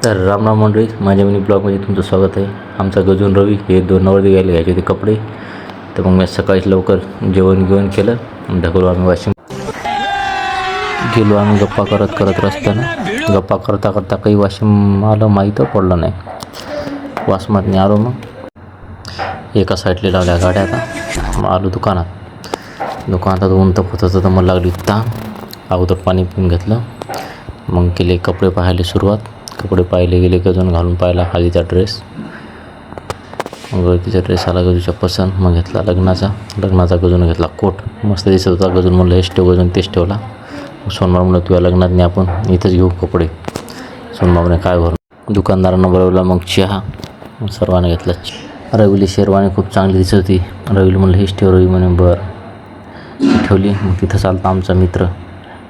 तर रामराम मंडळी, माझ्या मिनी ब्लॉगमध्ये तुमचं स्वागत आहे. आमचा गजून रवी हे 2 नवरदेव घ्यायला घ्यायचे होते कपडे. तर मग मी सकाळीच लवकर जेवण केलं आणि ढकलू आम्ही वाशिम गेलो. आम्ही गप्पा करत रस्त्यानं गप्पा करता काही वाशिम आलं माहीत पडलं नाही. वासमातनी आलो. मग एका साईडला लावल्या गाड्या. आता मग आलो दुकानात ऊन तपत होतं तर मला लागली ताण. अगोदर पाणी पिऊन घेतलं, मग केले कपडे पाहायला सुरुवात. कपडे पाहिले गेले, गजून घालून पाहिला हळदीचा ड्रेस. मग तिचा ड्रेस आला गजूच्या पसंत. मग घेतला लग्नाचा गजून घेतला कोट. मस्त दिसत होता गजून. म्हणलं हेच ठेव गजून, तेच ठेवला. सोनबाब म्हणलं तुझ्या लग्नात नाही आपण इथंच घेऊ कपडे. सोनबाबने काय भरून दुकानदारांना बोलवलं. मग चहा सर्वांनी घेतला. रवीली शेरवानी खूप चांगली दिसत होती. रवीला म्हणलं हेच ठेव. रवी म्हणे बरं ठेवली. मग तिथं चालता आमचा मित्र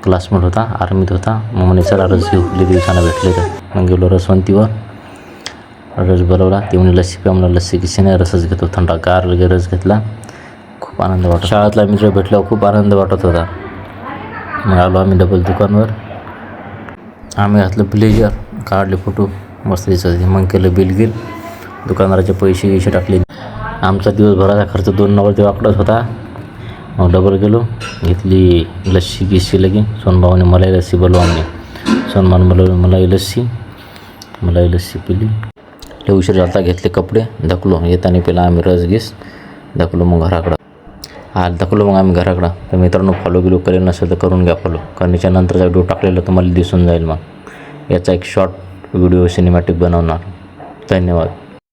क्लासमेट होता, आर्मीत होता. मग म्हणे चला रस घेऊ, लई दिवसानं भेटले तर. मग गेलो रसवंतीवर. रस बोलवला. ती म्हणे लस्सी प्या. म्हणलं लस्सी किसी नाही, रसच घेतो. थंडागार लगे रस घेतला. खूप आनंद वाटत. शाळेतला मित्र भेटल्यावर खूप आनंद वाटत होता. मग आलो आम्ही डबल दुकानवर. आम्ही घातलं ब्लेजर, काढले फोटो, मस्त दिसत होती. मग केलं बिल. दुकानदाराचे पैसे टाकले. आमचा दिवसभराचा खर्च 2 नवरदेवाकडेच होता. मग डबल गेलो, घेतली लस्सी गिस्सी लगे. सोनभावाने मलाई लस्सी बोलवा म्हणे. सोनभावाने बोलवलं मलाई लस्सी पिली. लय उशीर झाला. घेतले कपडे, धकलो. येताना पहिला आम्ही रस धकलो. मग आम्ही घराकडं. तर मित्रांनो, फॉलो करेल नसेल तर करून घ्या फॉलो, कारण याच्यानंतरचा व्हिडिओ टाकलेला तुम्हाला दिसून जाईल. मग याचा एक शॉर्ट व्हिडिओ सिनेमॅटिक बनवणार. धन्यवाद.